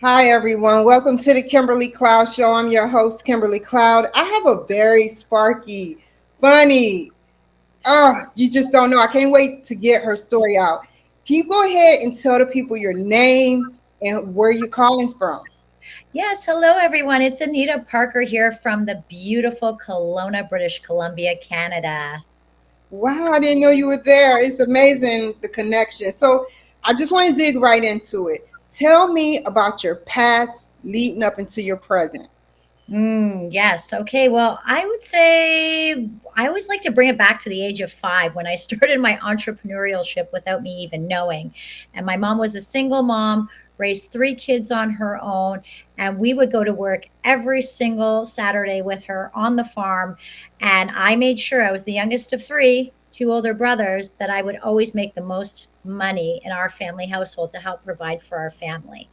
Hi, everyone. Welcome to the Kimberly Cloud Show. I'm your host, Kimberly Cloud. I have a very sparky, funny, you just don't know. I can't wait to get her story out. Can you go ahead and tell the people your name and where you're calling from? Yes, hello everyone. It's Anita Parker here from the beautiful Kelowna, British Columbia, Canada. Wow, I didn't know you were there. It's amazing the connection. So I just want to dig right into it. Tell me about your past leading up into your present. Yes. Okay. Well, I would say I always like to bring it back to the age of 5 when I started my entrepreneurship without me even knowing. And my mom was a single mom, raised 3 kids on her own, and we would go to work every single Saturday with her on the farm. And I made sure I was the youngest of 3, 2 older brothers, that I would always make the most money in our family household to help provide for our family.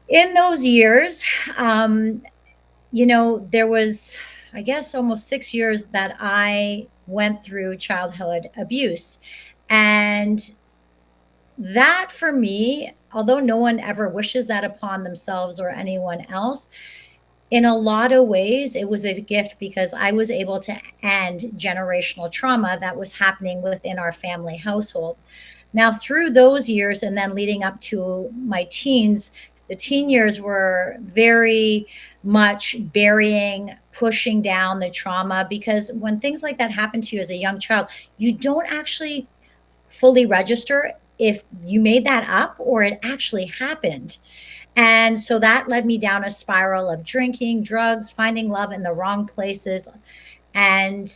In those years, there was, I guess, almost 6 years that I went through childhood abuse. And that for me, although no one ever wishes that upon themselves or anyone else, in a lot of ways, it was a gift because I was able to end generational trauma that was happening within our family household. Now, through those years and then leading up to my teens, the teen years were very much burying, pushing down the trauma because when things like that happen to you as a young child, you don't actually fully register if you made that up or it actually happened. And so that led me down a spiral of drinking, drugs, finding love in the wrong places. And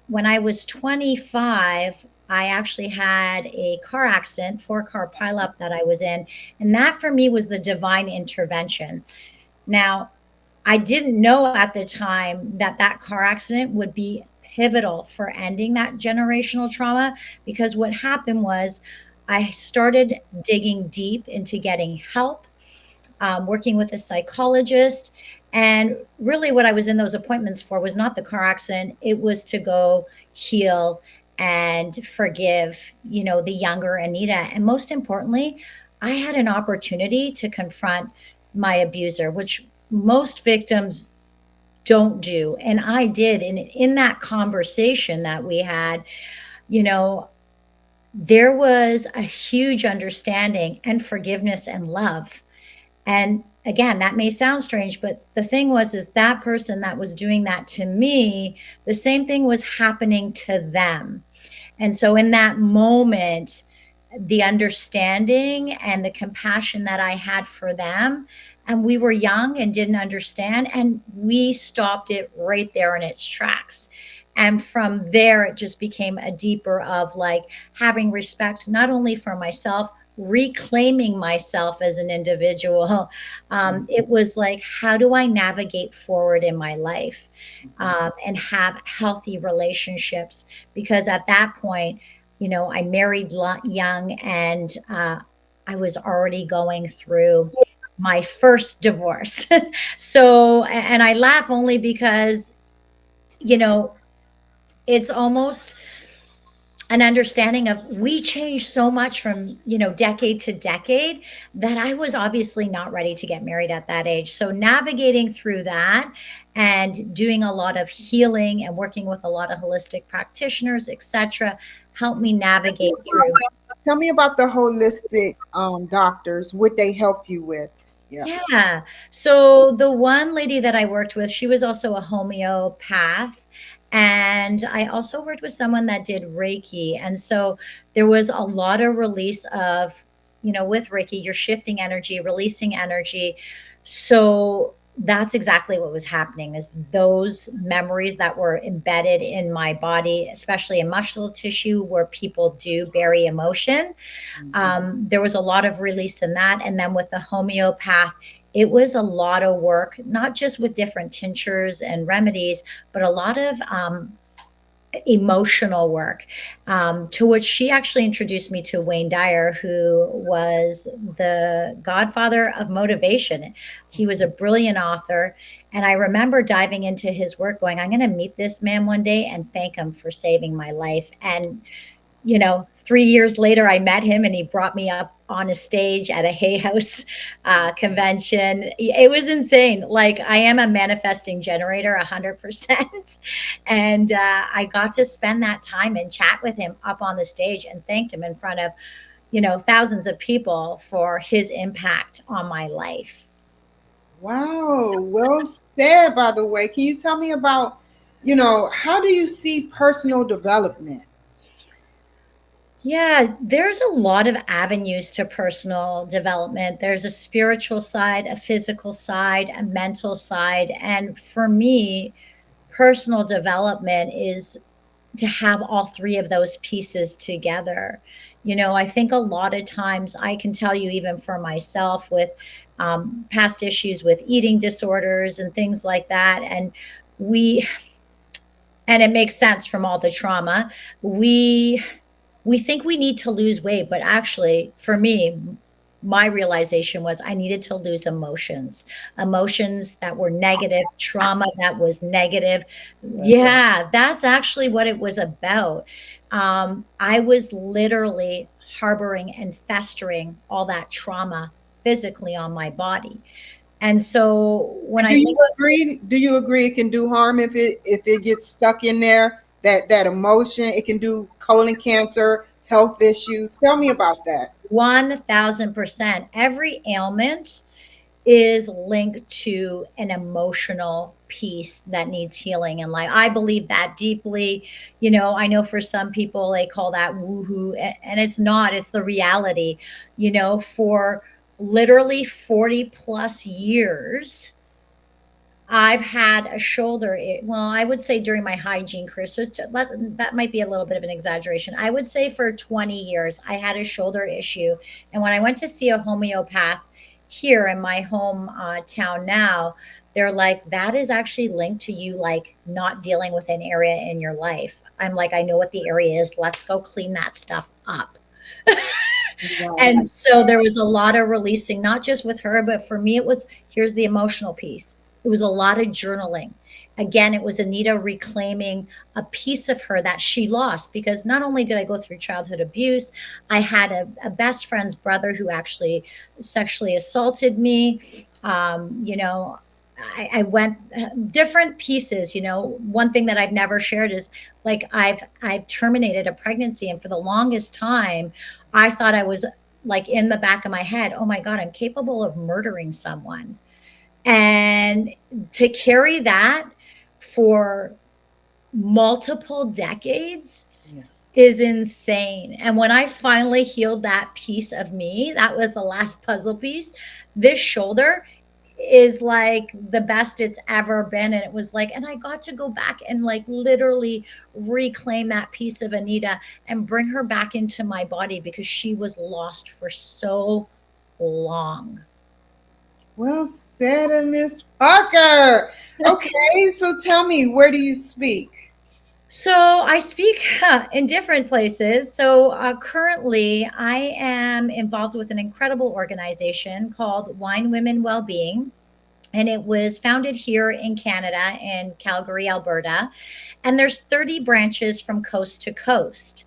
when I was 25, I actually had a car accident, 4-car pileup that I was in. And that for me was the divine intervention. Now, I didn't know at the time that that car accident would be pivotal for ending that generational trauma because what happened was I started digging deep into getting help, working with a psychologist. And really, what I was in those appointments for was not the car accident, it was to go heal and forgive, the younger Anita. And most importantly, I had an opportunity to confront my abuser, which most victims don't do. And I did. And in that conversation that we had, you know, there was a huge understanding and forgiveness and love. And again, that may sound strange, but the thing was, is that person that was doing that to me, the same thing was happening to them. And so in that moment, the understanding and the compassion that I had for them, and we were young and didn't understand, and we stopped it right there in its tracks. And from there, it just became a deeper of like having respect, not only for myself, reclaiming myself as an individual. It was like, how do I navigate forward in my life and have healthy relationships? Because at that point, I married young and I was already going through my first divorce. So, and I laugh only because, you know, it's almost an understanding of we change so much from decade to decade that I was obviously not ready to get married at that age. So navigating through that and doing a lot of healing and working with a lot of holistic practitioners, etc., helped me navigate through. Tell me about the holistic doctors, what they help you with. Yeah. Yeah. So the one lady that I worked with, she was also a homeopath. And I also worked with someone that did Reiki. And so there was a lot of release of, with Reiki, you're shifting energy, releasing energy. So that's exactly what was happening is those memories that were embedded in my body, especially in muscle tissue where people do bury emotion. There was a lot of release in that. And then with the homeopath, it was a lot of work, not just with different tinctures and remedies, but a lot of emotional work, to which she actually introduced me to Wayne Dyer, who was the godfather of motivation. He was a brilliant author. And I remember diving into his work going, I'm going to meet this man one day and thank him for saving my life. And 3 years later, I met him and he brought me up on a stage at a Hay House convention. It was insane. Like, I am a manifesting generator, 100%. And I got to spend that time and chat with him up on the stage and thanked him in front of, thousands of people for his impact on my life. Wow, well said, by the way. Can you tell me about, how do you see personal development? Yeah, there's a lot of avenues to personal development. There's a spiritual side, a physical side, a mental side. And for me, personal development is to have all three of those pieces together. I think a lot of times, I can tell you, even for myself, with past issues with eating disorders and things like that, we, and it makes sense from all the trauma, we we think we need to lose weight, but actually, for me, my realization was I needed to lose emotions that were negative, trauma that was negative. Yeah, that's actually what it was about. I was literally harboring and festering all that trauma physically on my body. And so when I Do think, you agree? Do you agree it can do harm if it gets stuck in there? That emotion, it can do colon cancer, health issues. Tell me about that. 1000%, every ailment is linked to an emotional piece that needs healing in life. I believe that deeply. I know for some people they call that woohoo, and it's not, it's the reality. For literally 40 plus years, I've had a shoulder. Well, I would say during my hygiene career, so that might be a little bit of an exaggeration. I would say for 20 years, I had a shoulder issue. And when I went to see a homeopath here in my home town now, they're like, that is actually linked to you, like, not dealing with an area in your life. I'm like, I know what the area is. Let's go clean that stuff up. And Wow. so there was a lot of releasing, not just with her, but for me, it was, here's the emotional piece. It was a lot of journaling. Again, it was Anita reclaiming a piece of her that she lost, because not only did I go through childhood abuse, I had a best friend's brother who actually sexually assaulted me. I went different pieces. One thing that I've never shared is, like, I've terminated a pregnancy, and for the longest time, I thought I was, like, in the back of my head, oh my God, I'm capable of murdering someone. And to carry that for multiple decades Yeah. is insane. And when I finally healed that piece of me, that was the last puzzle piece. This shoulder is like the best it's ever been. And it was like, and I got to go back and, like, literally reclaim that piece of Anita and bring her back into my body, because she was lost for so long. Well said, Miss Parker. Okay, so tell me, where do you speak? So I speak in different places. So currently, I am involved with an incredible organization called Wine Women Wellbeing. And it was founded here in Canada, in Calgary, Alberta. And there's 30 branches from coast to coast.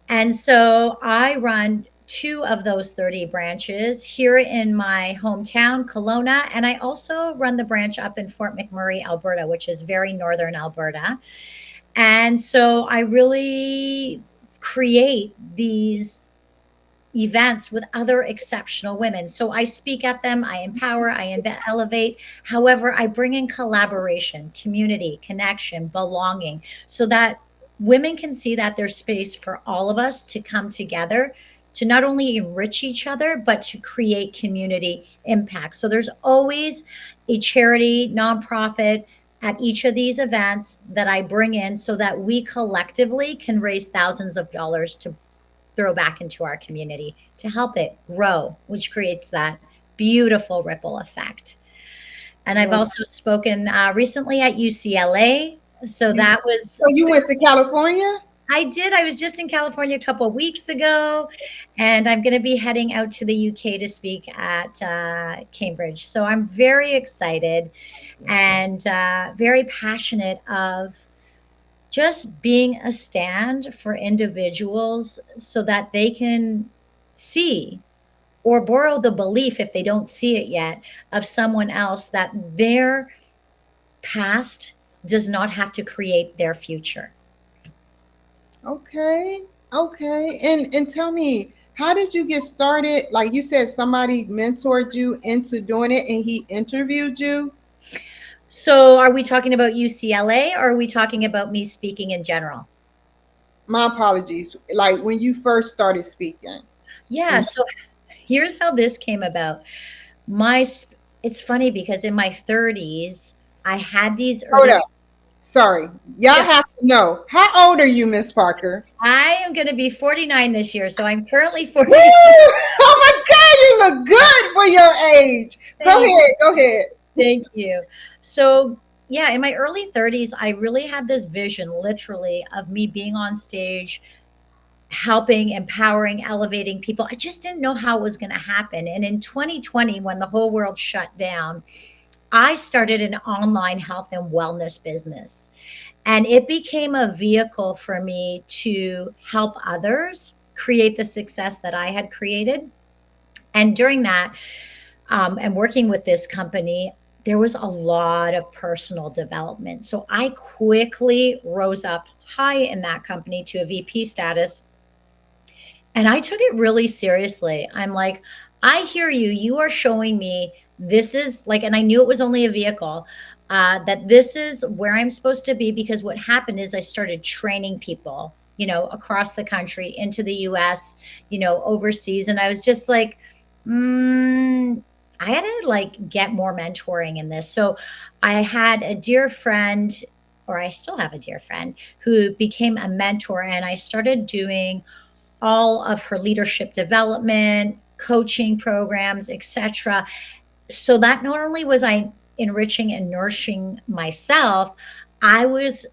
And so I run two of those 30 branches here in my hometown, Kelowna. And I also run the branch up in Fort McMurray, Alberta, which is very northern Alberta. And so I really create these events with other exceptional women. So I speak at them, I empower, elevate. However, I bring in collaboration, community, connection, belonging, so that women can see that there's space for all of us to come together to not only enrich each other, but to create community impact. So there's always a charity, nonprofit at each of these events that I bring in, so that we collectively can raise thousands of dollars to throw back into our community to help it grow, which creates that beautiful ripple effect. And I've Well, also spoken recently at UCLA. So that was, so you went to California? I did. I was just in California a couple of weeks ago, and I'm going to be heading out to the UK to speak at Cambridge. So I'm very excited and very passionate of just being a stand for individuals so that they can see or borrow the belief, if they don't see it yet, of someone else, that their past does not have to create their future. Okay. Okay. And tell me, how did you get started? Like you said, somebody mentored you into doing it and he interviewed you. So, are we talking about UCLA or are we talking about me speaking in general? My apologies. Like when you first started speaking. Yeah. And So, here's how this came about. It's funny because in my 30s, I had these hold early. up. Sorry. Y'all Yeah, have to know. How old are you, Miss Parker? I am going to be 49 this year, so I'm currently Woo! 49. Oh my God, you look good for your age. Go Thank ahead. Go ahead. Thank you. So, yeah, in my early 30s, I really had this vision literally of me being on stage, helping, empowering, elevating people. I just didn't know how it was going to happen. And in 2020, when the whole world shut down, I started an online health and wellness business. And it became a vehicle for me to help others create the success that I had created. And during that, and working with this company, there was a lot of personal development. So I quickly rose up high in that company to a VP status. And I took it really seriously. I'm like, I hear you. You are showing me this is like, and I knew it was only a vehicle, that this is where I'm supposed to be. Because what happened is I started training people, across the country, into the US, overseas. And I was just like, I had to like get more mentoring in this. So I had a dear friend, or I still have a dear friend, who became a mentor. And I started doing all of her leadership development, coaching programs, etc. So that not only was I enriching and nourishing myself, I was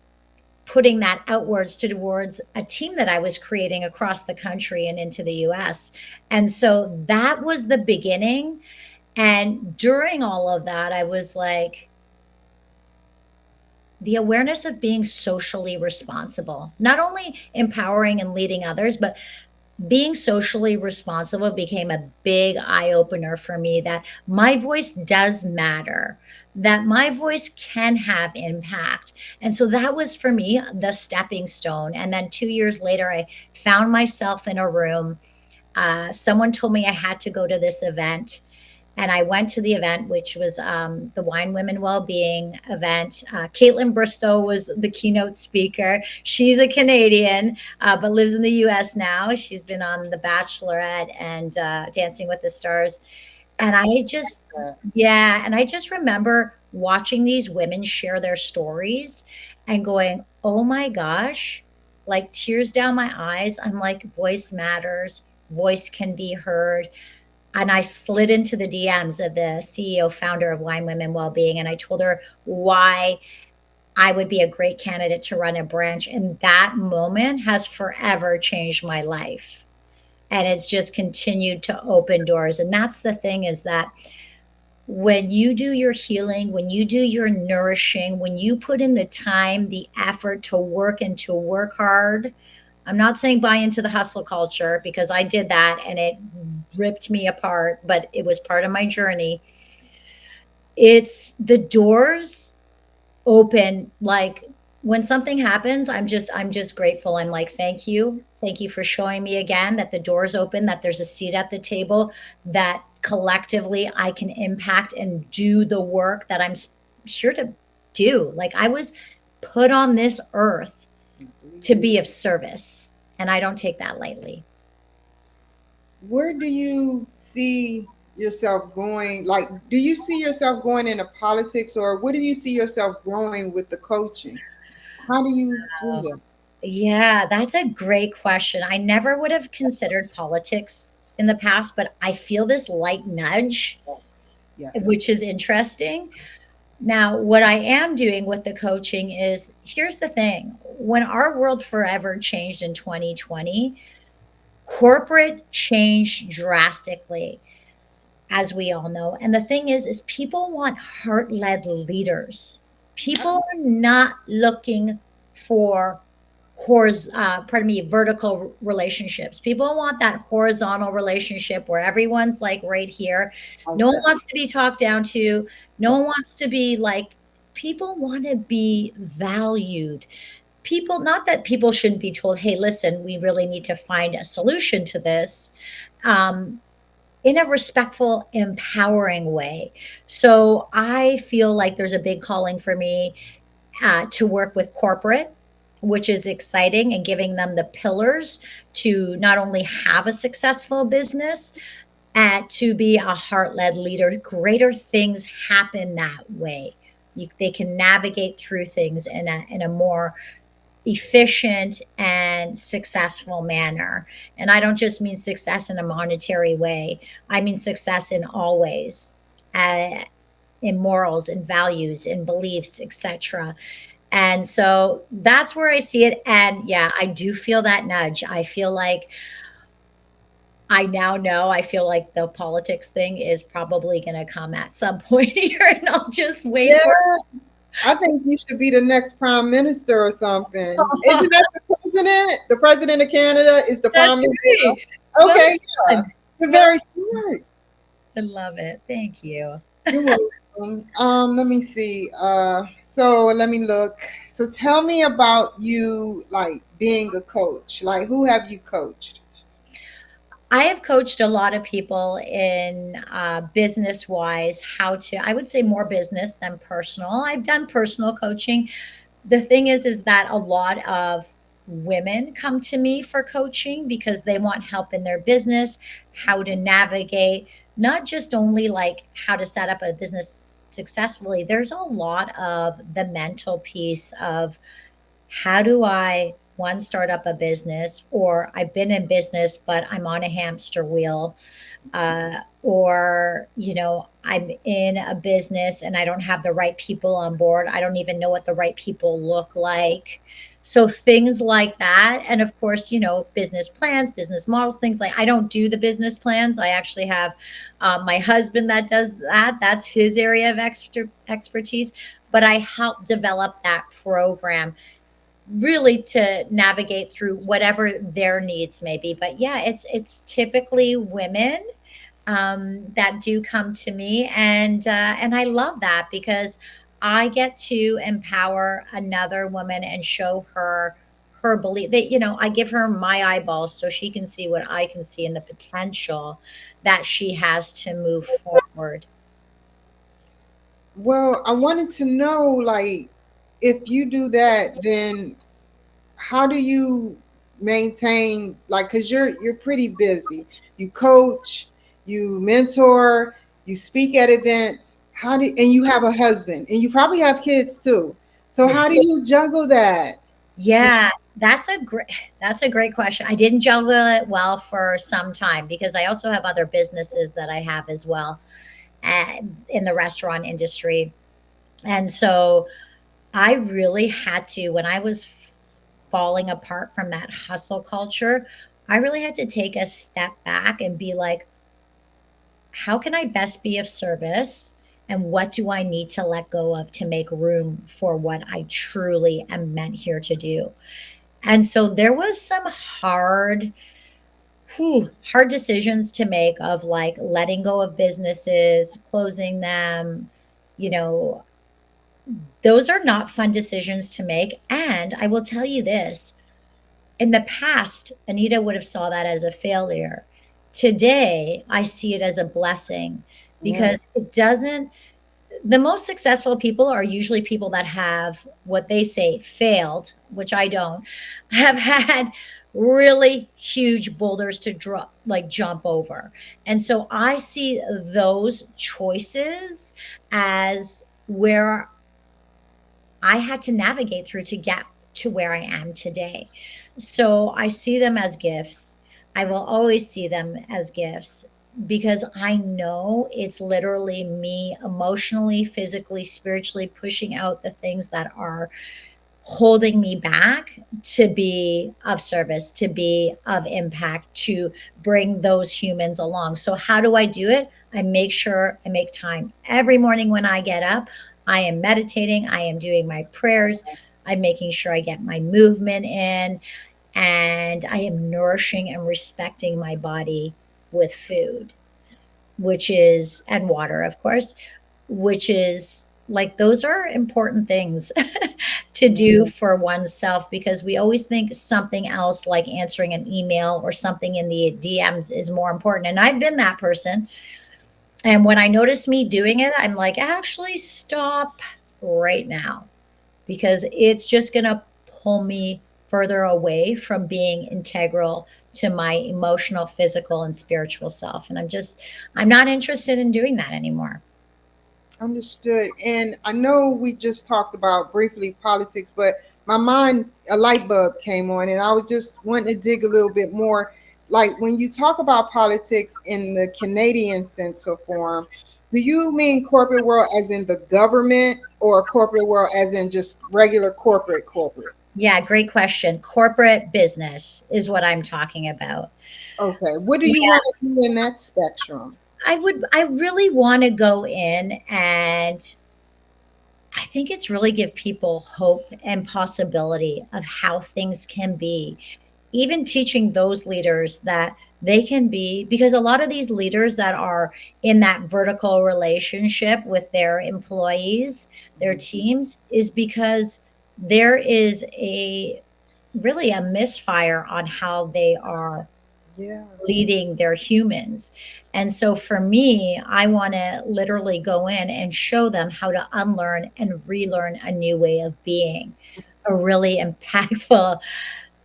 putting that outwards towards a team that I was creating across the country and into the US. And so that was the beginning. And during all of that, I was like, the awareness of being socially responsible, not only empowering and leading others, but being socially responsible became a big eye opener for me, that my voice does matter, that my voice can have impact. And so that was for me the stepping stone. And then 2 years later, I found myself in a room. Someone told me I had to go to this event. And I went to the event, which was the Wine Women Wellbeing event. Caitlin Bristow was the keynote speaker. She's a Canadian, but lives in the US now. She's been on The Bachelorette and Dancing with the Stars. And yeah, and I just remember watching these women share their stories and going, oh my gosh, like tears down my eyes. I'm like, voice matters, voice can be heard. And I slid into the DMs of the CEO founder of Wine Women Wellbeing, and I told her why I would be a great candidate to run a branch. And that moment has forever changed my life. And it's just continued to open doors. And that's the thing, is that when you do your healing, when you do your nourishing, when you put in the time, the effort to work and to work hard, I'm not saying buy into the hustle culture, because I did that and it ripped me apart, but it was part of my journey. It's the doors open. Like when something happens, I'm just grateful. I'm like, thank you. Thank you for showing me again that the doors open, that there's a seat at the table, that collectively I can impact and do the work that here to do. Like I was put on this earth to be of service, and I don't take that lightly. Where do you see yourself going? Like, do you see yourself going into politics, or where do you see yourself growing with the coaching? How do you see that? Yeah, that's a great question. I never would have considered politics in the past, but I feel this light nudge, Yes. Yes. which is interesting. Now, what I am doing with the coaching is, here's the thing: when our world forever changed in 2020, corporate changed drastically, as we all know. And the thing is people want heart-led leaders. People are not looking for vertical relationships. People want that horizontal relationship where everyone's like right here. No Like one that. wants to be talked down to. No one wants to be like, people want to be valued. People, not that people shouldn't be told, hey, listen, we really need to find a solution to this. Um, in a respectful, empowering way. So I feel like there's a big calling for me to work with corporate, which is exciting, and giving them the pillars to not only have a successful business, to be a heart led leader. Greater things happen that way. They can navigate through things in a more efficient and successful manner. And I don't just mean success in a monetary way, I mean success in all ways. In morals and values and beliefs, etc. And so that's where I see it. And yeah, I do feel that nudge. I feel like I now know, I feel like the politics thing is probably going to come at some point here, and I'll just wait for Yeah, I think you should be the next prime minister or something. it. Isn't that the president? The president of Canada is the prime That's minister. great. Well Okay, yeah. done. You're Well, very smart. I love it. Thank you. You're welcome. Let me see. So let me look. So tell me about you, like being a coach. Like, who have you coached? I have coached a lot of people in business wise, how to, I would say more business than personal. I've done personal coaching. The thing is that a lot of women come to me for coaching because they want help in their business, how to navigate, not just only like how to set up a business successfully. There's a lot of the mental piece of, how do I, one, start up a business, or I've been in business but I'm on a hamster wheel, or I'm in a business and I don't have the right people on board. I don't even know what the right people look like. So things like that. And of course, business plans, business models, things like, I don't do the business plans. I actually have my husband that does that. That's his area of expertise. But I help develop that program, really to navigate through whatever their needs may be. But yeah, it's typically women that do come to me, and I love that because I get to empower another woman and show her belief that, I give her my eyeballs so she can see what I can see, and the potential that she has to move forward. Well, I wanted to know, like, if you do that, then how do you maintain, like, because you're pretty busy. You coach, you mentor, you speak at events. How do and you have a husband and you probably have kids too. So Yeah. how do you juggle that? Yeah, that's a great question. I didn't juggle it well for some time because I also have other businesses that I have as well, in the restaurant industry. And so I really had to, when I was falling apart from that hustle culture, I really had to take a step back and be like, how can I best be of service? And what do I need to let go of to make room for what I truly am meant here to do? And so there was some hard decisions to make, of like letting go of businesses, closing them. You know, those are not fun decisions to make. And I will tell you this, in the past, Anita would have saw that as a failure. Today, I see it as a blessing, Yeah. because it doesn't, the most successful people are usually people that have, what they say, failed, which I don't, have had really huge boulders to drop, like jump over. And so I see those choices as where I had to navigate through to get to where I am today. So I see them as gifts. I will always see them as gifts, because I know it's literally me emotionally, physically, spiritually pushing out the things that are holding me back, to be of service, to be of impact, to bring those humans along. So, how do I do it? I make sure I make time every morning when I get up. I am meditating, I am doing my prayers. I'm making sure I get my movement in, and I am nourishing and respecting my body with food, which is, and water, of course, which is like those are important things to do Yeah, for oneself, because we always think something else like answering an email or something in the DMs is more important. And I've been that person. And when I notice me doing it, I'm like, actually, stop right now, because it's just going to pull me further away from being integral to my emotional, physical, and spiritual self. And I'm not interested in doing that anymore. understood. And I know we just talked about briefly politics, but my mind, a light bulb came on, and I was just wanting to dig a little bit more. Like when you talk about politics in the Canadian sense of form, do you mean corporate world as in the government, or corporate world as in just regular corporate? Yeah, great question. Corporate business is what I'm talking about. Okay. What do you Yeah, want to do in that spectrum? I really want to go in, and I think it's really give people hope and possibility of how things can be. Even teaching those leaders that they can be, because a lot of these leaders that are in that vertical relationship with their employees, their teams, is because there is a really a misfire on how they are Yeah. leading their humans. And so for me, I want to literally go in and show them how to unlearn and relearn a new way of being, a really impactful,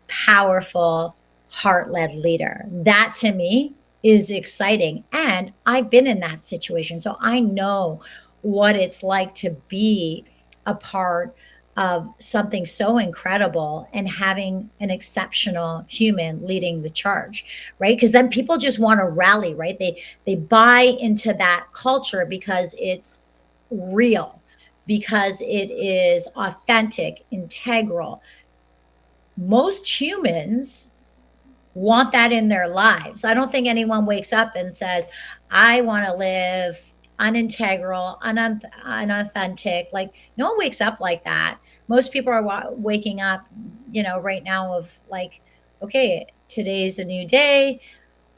powerful, heart led leader. That to me is exciting. And I've been in that situation. So I know what it's like to be a part of something so incredible and having an exceptional human leading the charge, right? Because then people just want to rally, right? They buy into that culture because it's real, because it is authentic, integral. Most humans want that in their lives. I don't think anyone wakes up and says, I want to live unintegral, unauthentic. Like, no one wakes up like that. Most people are waking up, right now of like, okay, today's a new day.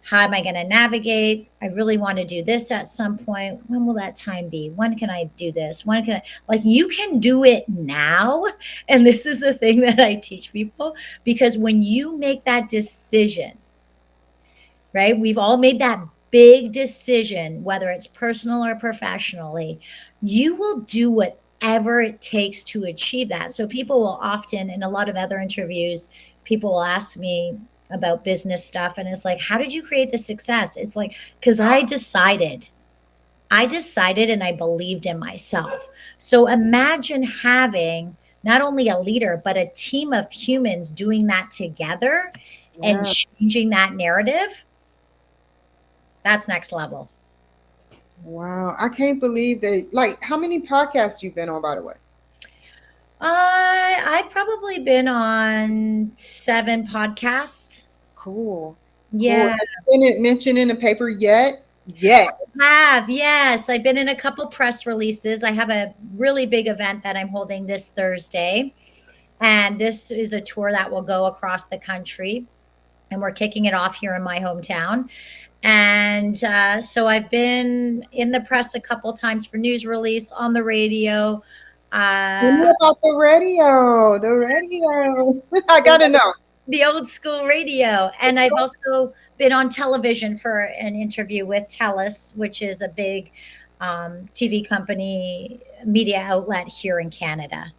How am I going to navigate? I really want to do this at some point. When will that time be? When can I do this? When can I, like, you can do it now. And this is the thing that I teach people, because when you make that decision, right? We've all made that big decision, whether it's personal or professionally. You will do whatever it takes to achieve that. So people will often, in a lot of other interviews, people will ask me about business stuff. And it's like, how did you create the success? It's like, because I decided and I believed in myself. So imagine having not only a leader, but a team of humans doing that together and Yeah. changing that narrative. That's next level. Wow. I can't believe that. Like, how many podcasts you've been on, by the way? I've probably been on 7 podcasts. Cool. Cool. Yeah, Have you been mentioned in the paper yet? Yet. yes. I've been in a couple press releases. I have a really big event that I'm holding this Thursday, and this is a tour that will go across the country. And we're kicking it off here in my hometown. And so I've been in the press a couple times for news release on the radio. Tell Uh, me about the radio. The radio. I the gotta know. the old school radio. And I've also been on television for an interview with TELUS, which is a big TV company, media outlet here in Canada.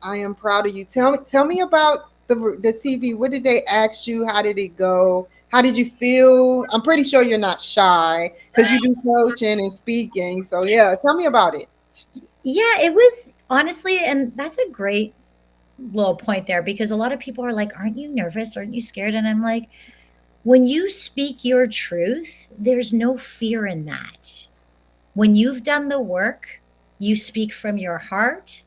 I am proud of you. Tell me about the TV. What did they ask you? How did it go? How did you feel? I'm pretty sure you're not shy because you do coaching and speaking. So yeah, tell me about it. Yeah, it was honestly, and that's a great little point there, because a lot of people are like, aren't you nervous? Aren't you scared? And I'm like, when you speak your truth, there's no fear in that. When you've done the work, you speak from your heart,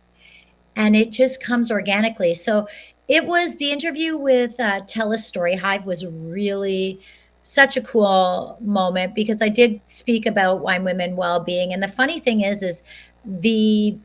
and it just comes organically. So it was the interview with Telus Story Hive was really such a cool moment, because I did speak about wine women well-being. And the funny thing is the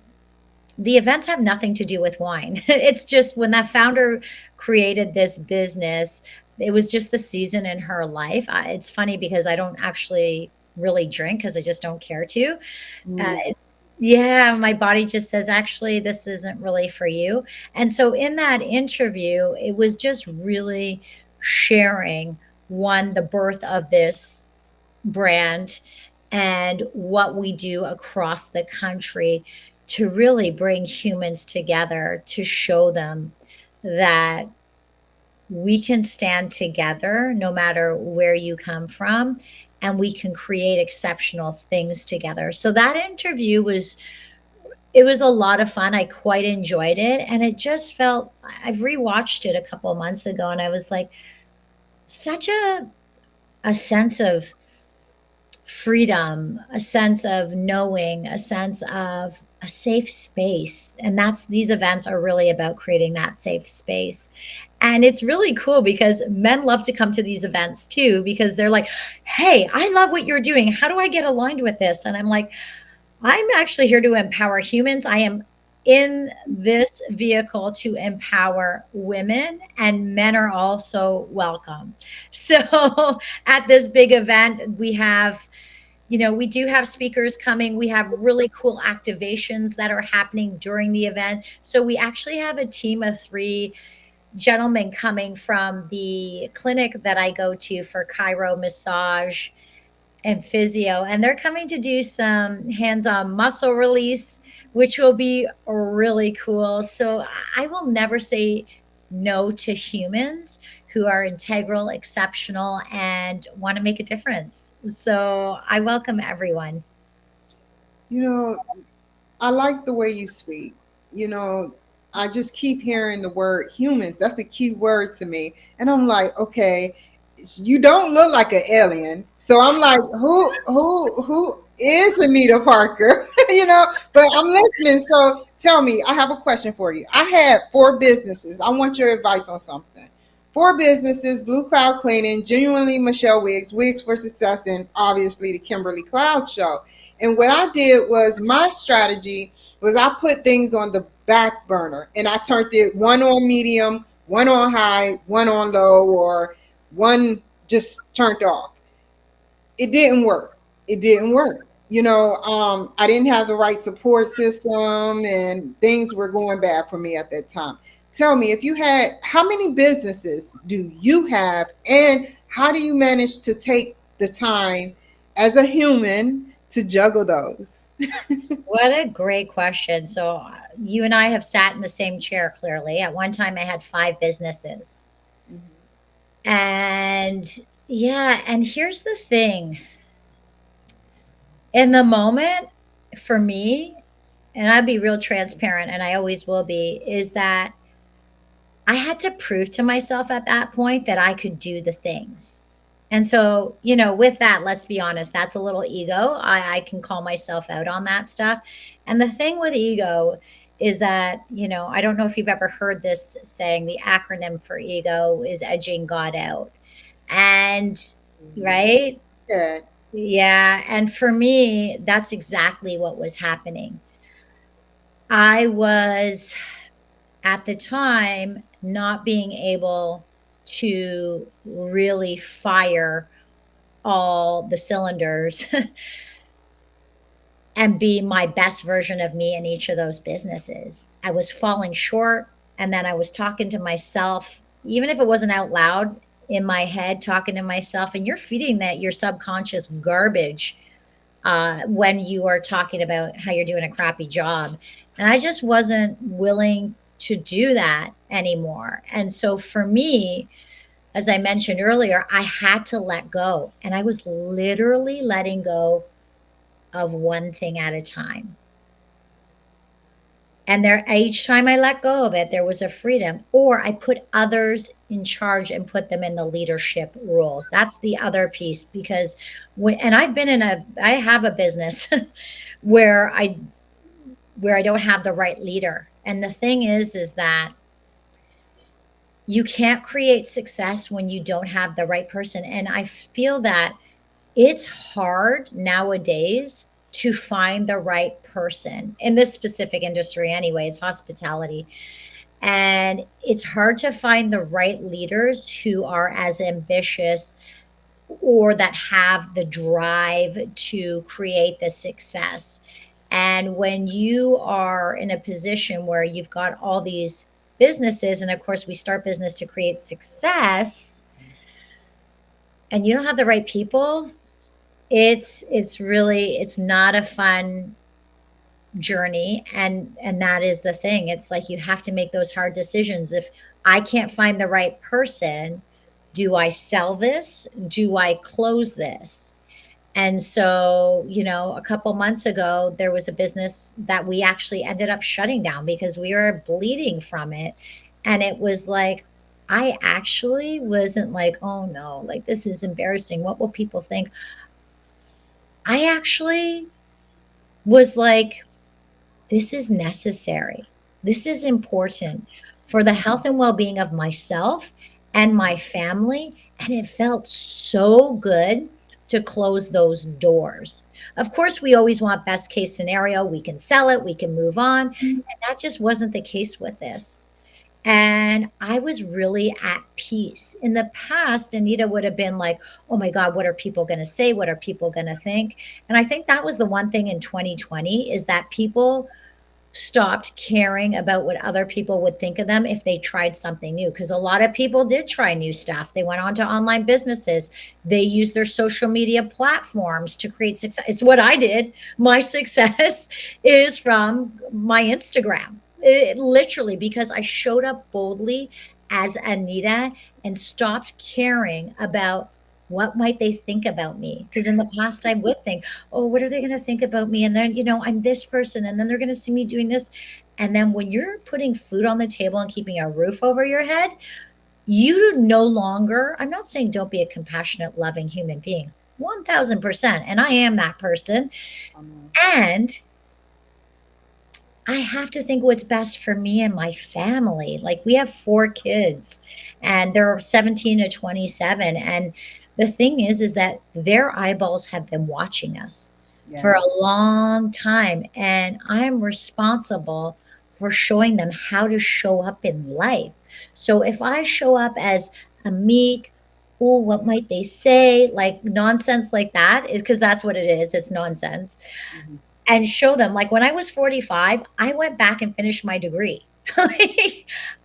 the events have nothing to do with wine. It's just when that founder created this business, it was just the season in her life. It's funny because I don't actually really drink because I just don't care to. It's, yeah, my body just says, actually, this isn't really for you. And so in that interview, it was just really sharing one, the birth of this brand and what we do across the country to really bring humans together to show them that we can stand together no matter where you come from, and we can create exceptional things together. So that interview was, it was a lot of fun. I quite enjoyed it, and it just felt, I've rewatched it a couple of months ago and I was like, such a sense of freedom, a sense of knowing, a sense of a safe space. And that's, these events are really about creating that safe space. And it's really cool because men love to come to these events too, because they're like, hey, I love what you're doing. How do I get aligned with this? And I'm like, I'm actually here to empower humans. I am in this vehicle to empower women, and men are also welcome. So at this big event, we have, we do have speakers coming. We have really cool activations that are happening during the event. So we actually have a team of three gentlemen coming from the clinic that I go to for chiro massage and physio, and they're coming to do some hands-on muscle release, which will be really cool. So I will never say no to humans who are integral, exceptional, and want to make a difference. So I welcome everyone. You know, I like the way you speak. You know, I just keep hearing the word humans. That's a key word to me. And I'm like, okay, you don't look like an alien. So I'm like, who is Anita Parker? But I'm listening. So tell me, I have a question for you. I had four businesses. I want your advice on something. Four businesses: Blue Cloud Cleaning, Genuinely Michelle Wiggs, Wiggs for Success, and obviously the Kimberly Cloud Show. And what I did was, my strategy was, I put things on the back burner and I turned it one on medium, one on high, one on low, or one just turned off. It didn't work. It didn't work. I didn't have the right support system and things were going bad for me at that time. Tell me, if you had, how many businesses do you have, and how do you manage to take the time as a human to juggle those? What a great question. So you and I have sat in the same chair clearly. At one time, I had five businesses. And yeah, and here's the thing, in the moment, for me, and I'd be real transparent, and I always will be, is that I had to prove to myself at that point that I could do the things. And so, with that, let's be honest, that's a little ego. I can call myself out on that stuff. And the thing with ego is that, I don't know if you've ever heard this saying, the acronym for ego is edging God out. And, right? Yeah. Yeah. And for me, that's exactly what was happening. I was at the time not being able to really fire all the cylinders and be my best version of me in each of those businesses. I was falling short, and then I was talking to myself, even if it wasn't out loud, in my head, talking to myself, and you're feeding that your subconscious garbage when you are talking about how you're doing a crappy job. And I just wasn't willing to do that anymore. And so for me, as I mentioned earlier, I had to let go. And I was literally letting go of one thing at a time. And there, each time I let go of it, there was a freedom, or I put others in charge and put them in the leadership roles. That's the other piece, because and I have a business where I don't have the right leader. And the thing is that you can't create success when you don't have the right person. And I feel that it's hard nowadays to find the right person in this specific industry anyway. It's hospitality. And it's hard to find the right leaders who are as ambitious or that have the drive to create the success. And when you are in a position where you've got all these businesses, and of course, we start business to create success, and you don't have the right people, it's really it's not a fun journey. And that is the thing. It's like you have to make those hard decisions. If I can't find the right person, do I sell this? Do I close this? And so, a couple months ago, there was a business that we actually ended up shutting down because we were bleeding from it. And it was like, I actually wasn't like, oh no, like this is embarrassing. What will people think? I actually was like, this is necessary. This is important for the health and well being of myself and my family. And it felt so good to close those doors. Of course, we always want best case scenario. We can sell it, we can move on. And that just wasn't the case with this. And I was really at peace. In the past, Anita would have been like, oh my God, what are people going to say? What are people going to think? And I think that was the one thing in 2020 is that people stopped caring about what other people would think of them if they tried something new. Because a lot of people did try new stuff. They went on to online businesses. They used their social media platforms to create success. It's what I did. My success is from my Instagram. Literally, because I showed up boldly as Anita and stopped caring about what might they think about me. Because in the past, I would think, oh, what are they going to think about me? And then, I'm this person, and then they're going to see me doing this. And then when you're putting food on the table and keeping a roof over your head, you no longer, I'm not saying don't be a compassionate, loving human being, 1000%. And I am that person. And I have to think what's best for me and my family. Like we have 4 kids and they're 17 to 27. And the thing is that their eyeballs have been watching us for Yeah. a long time. And I'm responsible for showing them how to show up in life. So if I show up as a meek, oh, what might they say? Like nonsense like that is because that's what it is. It's nonsense Mhm. and show them. Like when I was 45, I went back and finished my degree.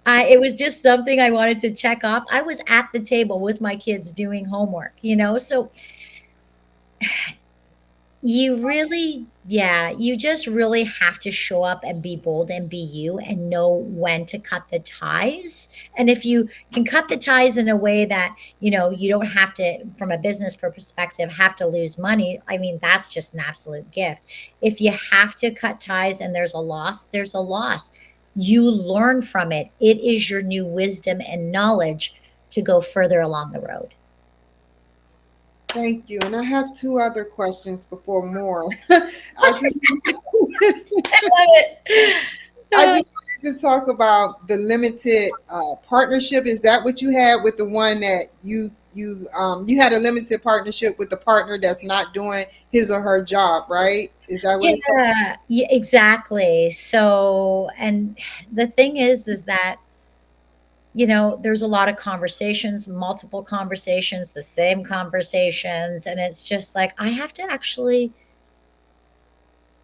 It was just something I wanted to check off. I was at the table with my kids doing homework. So you really, yeah, you just really have to show up and be bold and be you and know when to cut the ties. And if you can cut the ties in a way that, you don't have to, from a business perspective, have to lose money, I mean, that's just an absolute gift. If you have to cut ties and there's a loss, there's a loss. You learn from it. It is your new wisdom and knowledge to go further along the road. Thank you. And I have two other questions before more. I just I love I it. just wanted to talk about the limited partnership. Is that what you had with the one that you had a limited partnership with the partner that's not doing his or her job, right? Is that what it's called? Yeah, yeah, exactly. So, and the thing is that, there's a lot of conversations, multiple conversations, the same conversations. And it's just like, I have to actually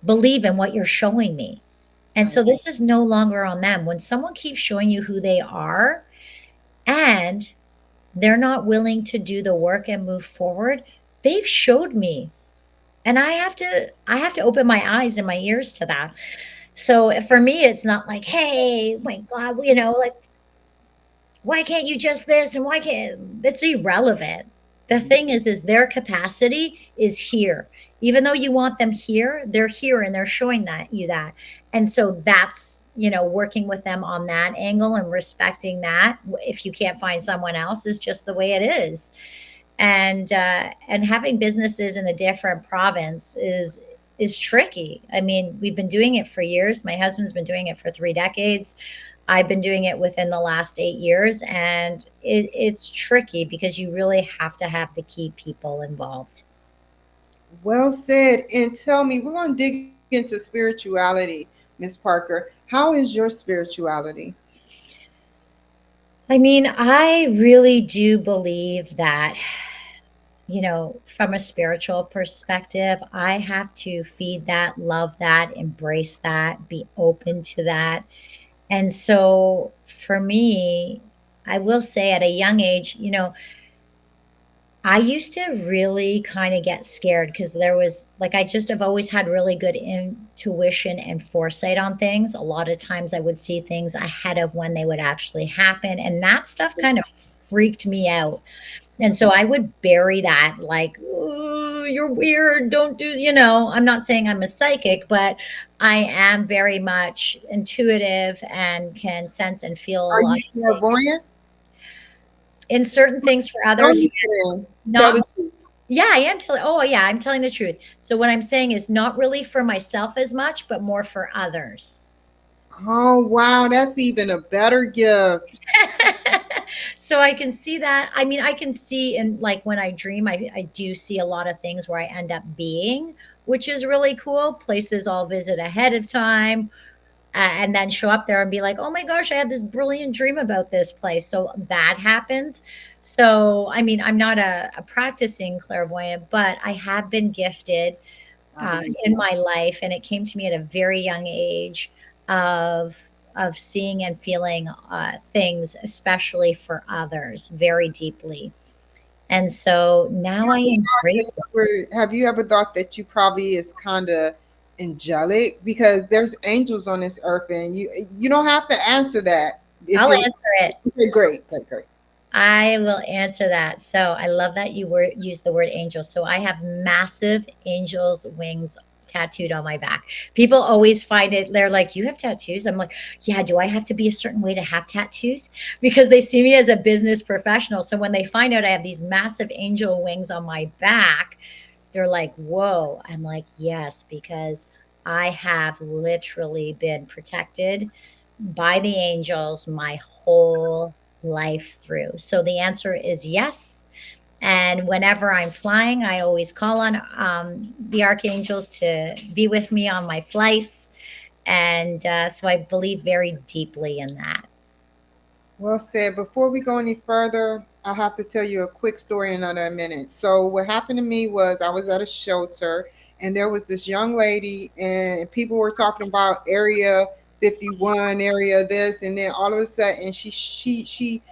believe in what you're showing me. And Right. so this is no longer on them. When someone keeps showing you who they are and they're not willing to do the work and move forward, they've showed me. And I have to open my eyes and my ears to that. So for me, it's not like, hey, my God, like, why can't you just this and why can't that's irrelevant. The Mhm. thing is their capacity is here. Even though you want them here, they're here and they're showing that. And so that's, working with them on that angle and respecting that. If you can't find someone else is just the way it is. And having businesses in a different province is tricky. I mean, we've been doing it for years. My husband's been doing it for 3 decades. I've been doing it within the last 8 years, and it's tricky because you really have to have the key people involved. Well said. And tell me, we're going to dig into spirituality, Miss Parker. How is your spirituality? I mean, I really do believe that, from a spiritual perspective, I have to feed that, love that, embrace that, be open to that. And so for me, I will say at a young age, I used to really kind of get scared because there was like I just have always had really good intuition and foresight on things. A lot of times I would see things ahead of when they would actually happen, and that stuff kind of freaked me out. And so I would bury that like, "Ooh, you're weird, don't do," I'm not saying I'm a psychic, but I am very much intuitive and can sense and feel a Are lot you of things. clairvoyant? In certain things for Don't others, yes. even tell Not the truth. Yeah, I am telling. Oh, yeah, I'm telling the truth. So what I'm saying is not really for myself as much, but more for others. Oh, wow. That's even a better gift. So I can see that. I mean, I can see in like when I dream, I do see a lot of things where I end up being, which is really cool. Places I'll visit ahead of time, and then show up there and be like, oh my gosh, I had this brilliant dream about this place. So that happens. So, I mean, I'm not a practicing clairvoyant, but I have been gifted I believe in my life, and it came to me at a very young age of of seeing and feeling things, especially for others, very deeply. And so now I embrace it. Have you ever thought that you probably is kind of angelic because there's angels on this earth and you don't have to answer that if I'll you're answer it. okay, great, great, great. I will answer that. So I love that you use the word angel. So I have massive angel's wings tattooed on my back. People always find it, they're like, you have tattoos? I'm like, yeah, do I have to be a certain way to have tattoos? Because they see me as a business professional. So when they find out I have these massive angel wings on my back, they're like, whoa. I'm like, yes, because I have literally been protected by the angels my whole life through. So the answer is yes. And whenever I'm flying, I always call on the archangels to be with me on my flights. And so I believe very deeply in that. Well said. Before we go any further, I have to tell you a quick story in another minute. So what happened to me was I was at a shelter and there was this young lady and people were talking about area 51, area this, and then all of a sudden she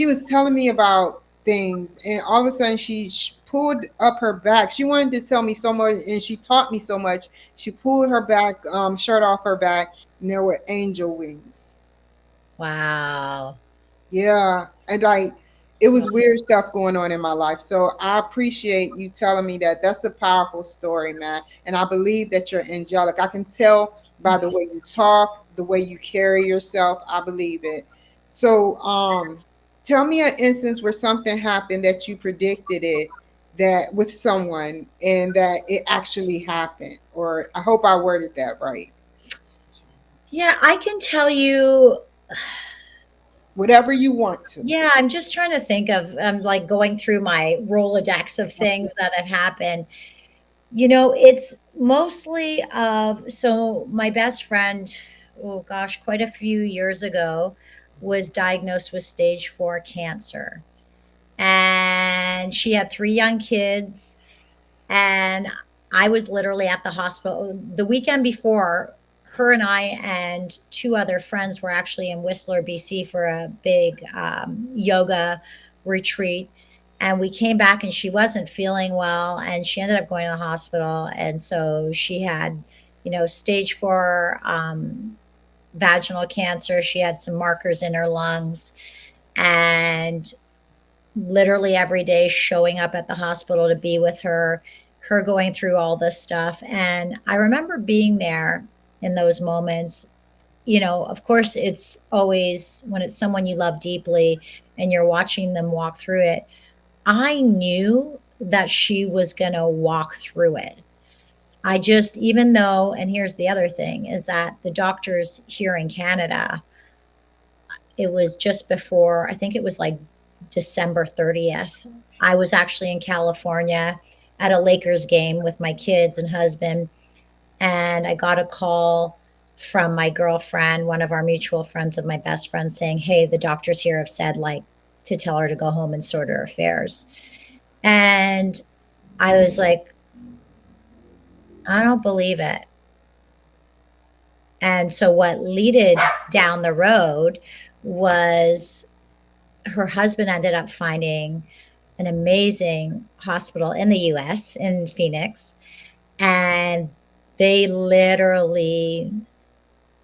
was telling me about things, and all of a sudden she pulled up her back. She wanted to tell me so much and she taught me so much. She pulled her back shirt off her back and there were angel wings. Wow. Yeah, and like it was weird stuff going on in my life. So I appreciate you telling me that. That's a powerful story, man. And I believe that you're angelic. I can tell by the way you talk, the way you carry yourself. I believe it. So, tell me an instance where something happened that you predicted it that with someone and that it actually happened. Or I hope I worded that right. Yeah, I can tell you. Whatever you want to. Yeah, I'm just trying to think of, I'm like going through my Rolodex of things that have happened. It's mostly so my best friend, oh gosh, quite a few years ago, was diagnosed with stage 4 cancer. And she had 3 young kids. And I was literally at the hospital the weekend before. Her and I and 2 other friends were actually in Whistler, BC for a big yoga retreat. And we came back and she wasn't feeling well and she ended up going to the hospital. And so she had, stage 4 vaginal cancer. She had some markers in her lungs. And literally every day showing up at the hospital to be with her going through all this stuff. And I remember being there in those moments. Of course, it's always when it's someone you love deeply and you're watching them walk through it. I knew that she was going to walk through it. I just, even though, and here's the other thing is that the doctors here in Canada, it was just before, I think it was like December 30th. I was actually in California at a Lakers game with my kids and husband, and I got a call from my girlfriend, one of our mutual friends of my best friend, saying, "Hey, the doctors here have said like to tell her to go home and sort her affairs." And I was like, I don't believe it. And so what leaded down the road was her husband ended up finding an amazing hospital in the US in Phoenix, and they literally,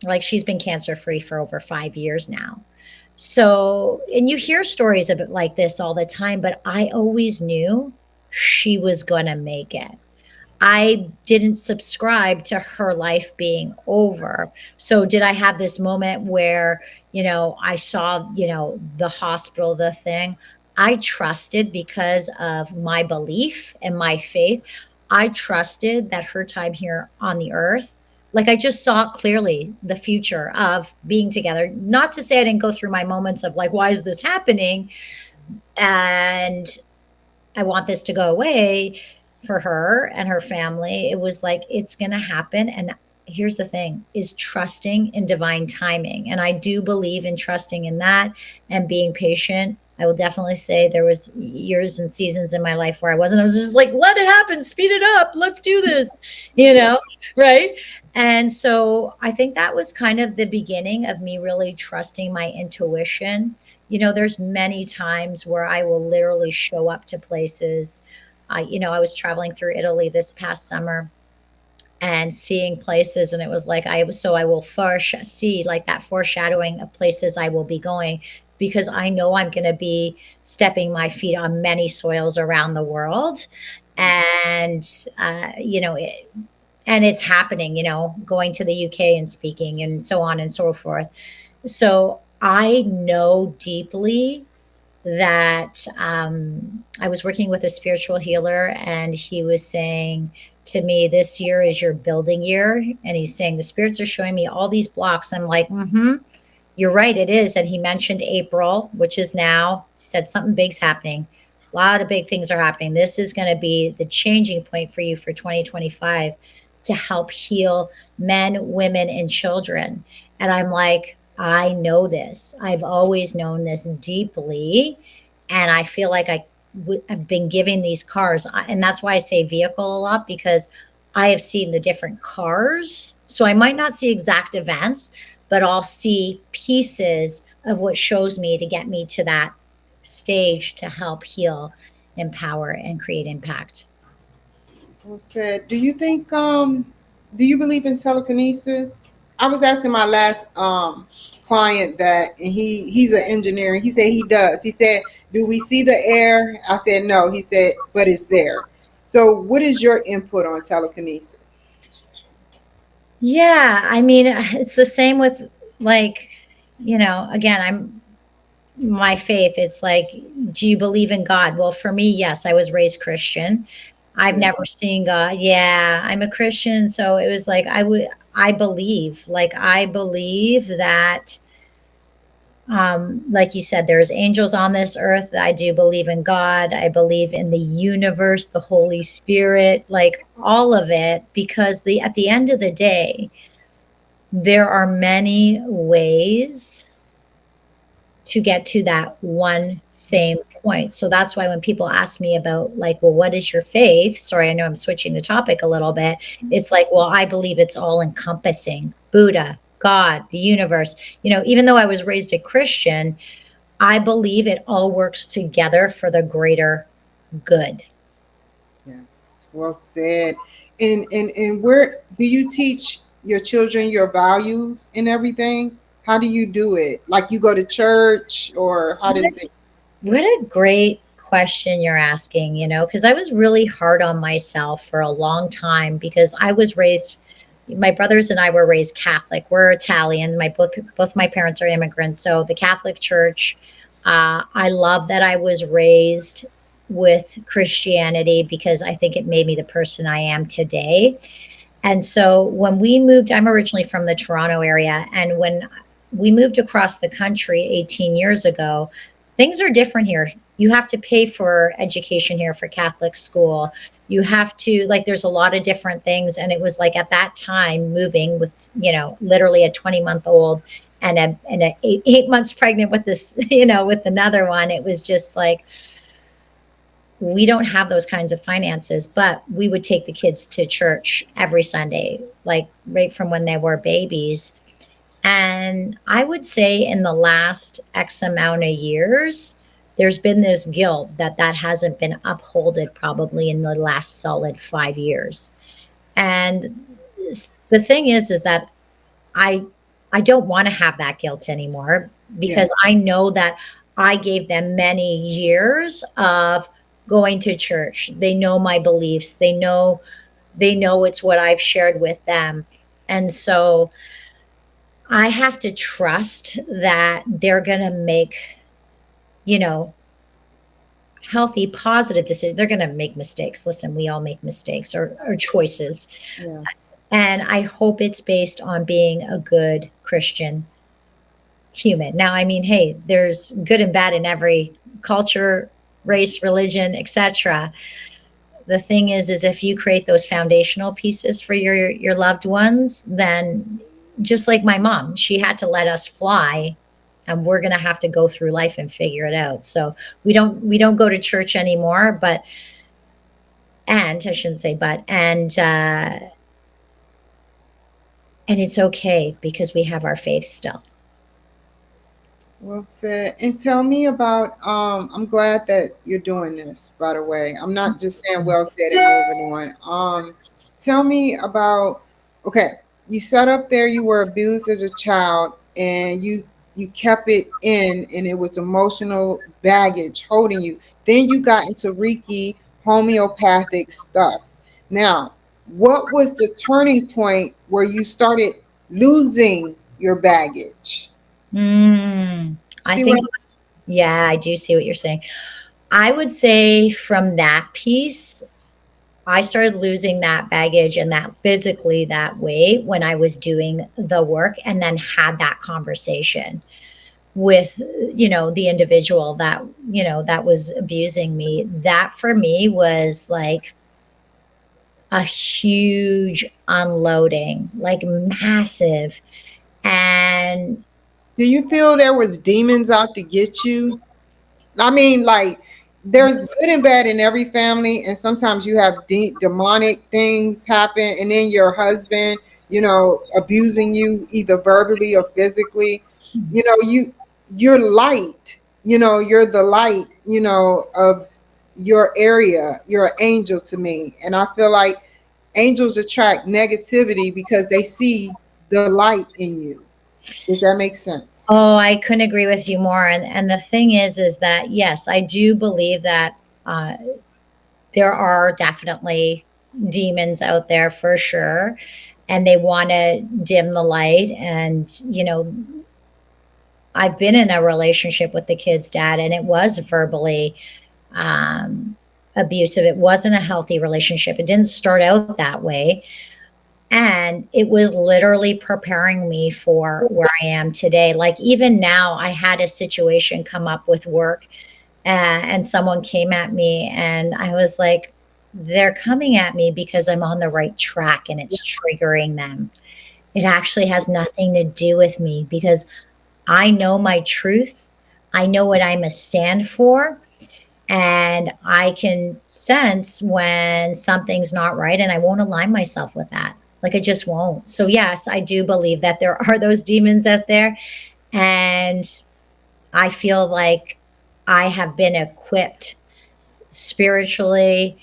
like, she's been cancer free for over 5 years now. So, and you hear stories of it like this all the time, but I always knew she was going to make it. I didn't subscribe to her life being over. So did I have this moment where, I saw, the hospital, the thing? I trusted because of my belief and my faith. I trusted that her time here on the earth, like I just saw clearly the future of being together. Not to say I didn't go through my moments of like, why is this happening? And I want this to go away for her and her family. It was like, it's going to happen. And here's the thing is trusting in divine timing. And I do believe in trusting in that and being patient. I will definitely say there was years and seasons in my life where I was just like, let it happen, speed it up, let's do this, you Yeah. know, right? And so I think that was kind of the beginning of me really trusting my intuition. There's many times where I will literally show up to places. I was traveling through Italy this past summer and seeing places, and it was like I will see like that foreshadowing of places I will be going, because I know I'm going to be stepping my feet on many soils around the world. And and it's happening, going to the UK and speaking and so on and so forth. So I know deeply that I was working with a spiritual healer, and he was saying to me, this year is your building year. And he's saying, the spirits are showing me all these blocks. I'm like, you're right, it is. And he mentioned April, which is now. He said something big's happening. A lot of big things are happening. This is going to be the changing point for you for 2025 to help heal men, women, and children. And I'm like, I know this. I've always known this deeply. And I feel like I've been giving these cars. And that's why I say vehicle a lot, because I have seen the different cars. So I might not see exact events, but I'll see pieces of what shows me to get me to that stage to help heal, empower, and create impact. Well said. Do you believe in telekinesis? I was asking my last client that, and he's an engineer, and he said he does. He said, "Do we see the air?" I said no. He said, "But it's there." So what is your input on telekinesis? Yeah, I mean, it's the same with, like, again, my faith. It's like, do you believe in God? Well, for me, yes, I was raised Christian. I've Yeah. never seen God. Yeah, I'm a Christian, so it was like I believe that, like you said, there's angels on this earth. I do believe in God. I believe in the universe, the Holy Spirit, like all of it, because the at the end of the day, there are many ways to get to that one same point. So that's why when people ask me about, like, well, what is your faith? Sorry, I know I'm switching the topic a little bit. It's like, well, I believe it's all encompassing. Buddha, God, the universe. Even though I was raised a Christian, I believe it all works together for the greater good. Yes, well said. And where do you teach your children your values and everything? How do you do it? Like you go to church, or how does it? What a great question you're asking, because I was really hard on myself for a long time, because my brothers and I were raised Catholic. We're Italian. Both my parents are immigrants. So the Catholic Church, I love that I was raised with Christianity, because I think it made me the person I am today. And so when we moved, I'm originally from the Toronto area. And when we moved across the country 18 years ago, things are different here. You have to pay for education here for Catholic school. You have to, like, there's a lot of different things. And it was like at that time, moving with, literally a 20-month-old and a 8 months pregnant with this, with another one. It was just like, we don't have those kinds of finances, but we would take the kids to church every Sunday, like right from when they were babies. And I would say in the last X amount of years, there's been this guilt that hasn't been upholded probably in the last solid 5 years. And the thing is that I I don't want to have that guilt anymore, Yeah. because I know that I gave them many years of going to church. They know my beliefs. They know it's what I've shared with them. And so I have to trust that they're going to make, you know, healthy, positive decisions. They're going to make mistakes. Listen, we all make mistakes or choices. Yeah. And I hope it's based on being a good Christian human. Now, I mean, hey, there's good and bad in every culture, race, religion, etc. The thing is if you create those foundational pieces for your loved ones, then just like my mom, she had to let us fly, and we're going to have to go through life and figure it out. So we don't go to church anymore, but and I shouldn't say but and it's okay because we have our faith still. Well said. And tell me about I'm glad that you're doing this, by the way. I'm not just saying well said and moving on. Tell me about, okay, you sat up there, you were abused as a child, and you kept it in, and it was emotional baggage holding you. Then you got into Reiki homeopathic stuff. Now, what was the turning point where you started losing your baggage? Mm, I See what think, yeah, I do see what you're saying. I would say from that piece, I started losing that baggage and that physically that way when I was doing the work and then had that conversation with, the individual that was abusing me. That for me was like a huge unloading, like massive. And do you feel there was demons out to get you? I mean, like, there's good and bad in every family, and sometimes you have demonic things happen, and then your husband, abusing you either verbally or physically. You're light. You're the light. Of your area. You're an angel to me, and I feel like angels attract negativity because they see the light in you. Does that make sense? oh, I couldn't agree with you more. And the thing is that yes, I do believe that uh, there are definitely demons out there for sure, and they want to dim the light. And I've been in a relationship with the kid's dad, and it was verbally um, abusive. It wasn't a healthy relationship. It didn't start out that way. And it was literally preparing me for where I am today. Like, even now, I had a situation come up with work, and someone came at me, and I was like, they're coming at me because I'm on the right track and it's triggering them. It actually has nothing to do with me because I know my truth. I know what I'm a stand for, and I can sense when something's not right, and I won't align myself with that. Like, I just won't. So yes, I do believe that there are those demons out there, and I feel like I have been equipped spiritually,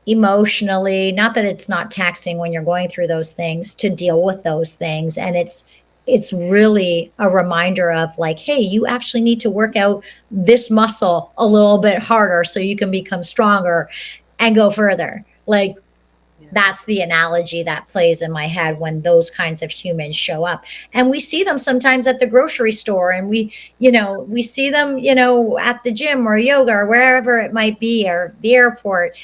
emotionally, not that it's not taxing when you're going through those things, to deal with those things. And it's really a reminder of like, hey, you actually need to work out this muscle a little bit harder so you can become stronger and go further. Like, Yeah. that's the analogy that plays in my head when those kinds of humans show up. And we see them sometimes at the grocery store, and we see them, at the gym or yoga or wherever it might be, or the airport.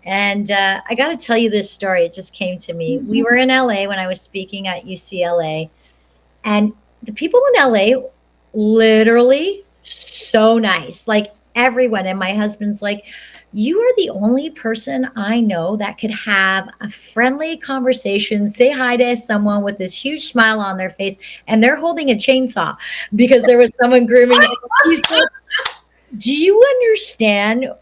And I got to tell you this story. It just came to me. We were in LA when I was speaking at UCLA, and the people in LA, literally so nice, like everyone. And my husband's like, You are the only person I know that could have a friendly conversation, say hi to someone with this huge smile on their face, and they're holding a chainsaw because there was someone grooming them. He's like, do you understand,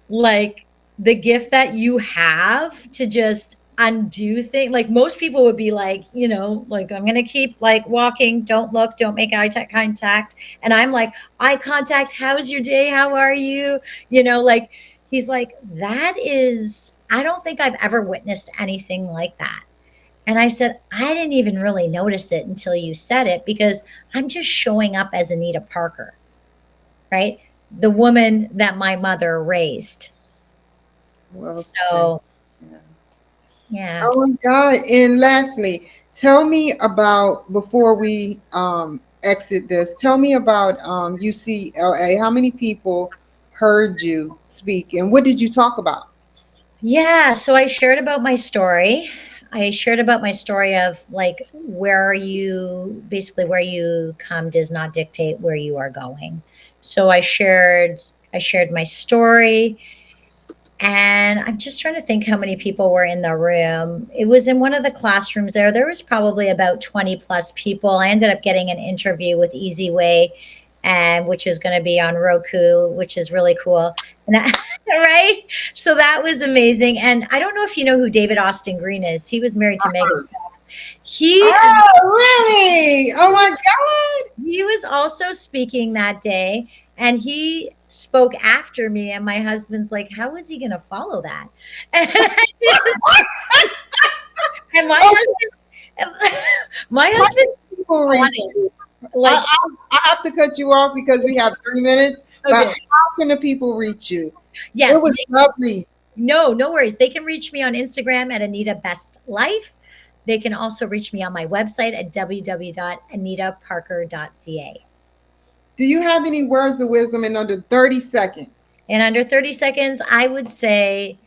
like, the gift that you have to just undo things? Like, most people would be like, like, I'm gonna keep like walking, don't look, don't make contact. And I'm like, eye contact, how's your day, how are you? Like, he's like, that is, I don't think I've ever witnessed anything like that. And I said, I didn't even really notice it until you said it, because I'm just showing up as Anita Parker, right? The woman that my mother raised. Well said. So, Yeah. yeah. Oh my God. And lastly, tell me about, before we exit this, tell me about UCLA. How many people heard you speak and what did you talk about? Yeah. So I shared about my story. I shared about my story of, like, where you basically, where you come does not dictate where you are going. So I shared my story. And I'm just trying to think how many people were in the room. It was in one of the classrooms there. There was probably about 20 plus people. I ended up getting an interview with Easy Way, and which is going to be on Roku, which is really cool. And right? So that was amazing. And I don't know if you know who David Austin Green is. He was married to Megan Fox. He Oh, really? Oh my God. he was also speaking that day, and he spoke after me, and my husband's like, how is he going to follow that? And my Okay, husband my how husband can people on reach it. you? I, Like, I have to cut you off because we have 3 minutes, but okay, how can the people reach you? It yes, was lovely. no worries. They can reach me on Instagram at Anita Best Life. They can also reach me on my website at www.anitaparker.ca. Do you have any words of wisdom in under 30 seconds? In under 30 seconds, I would say,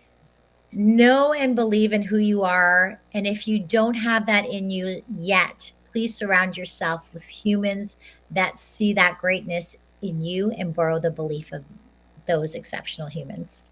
know and believe in who you are. And if you don't have that in you yet, please surround yourself with humans that see that greatness in you and borrow the belief of those exceptional humans.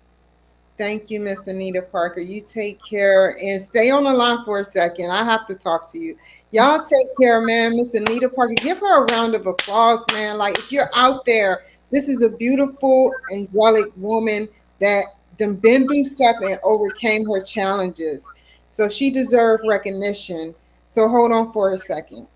Thank you, Miss Anita Parker. You take care and stay on the line for a second. I have to talk to you. Y'all take care, man. Miss Anita Parker, give her a round of applause, man. Like, if you're out there, this is a beautiful, angelic woman that done been through stuff and overcame her challenges. So she deserves recognition. So hold on for a second.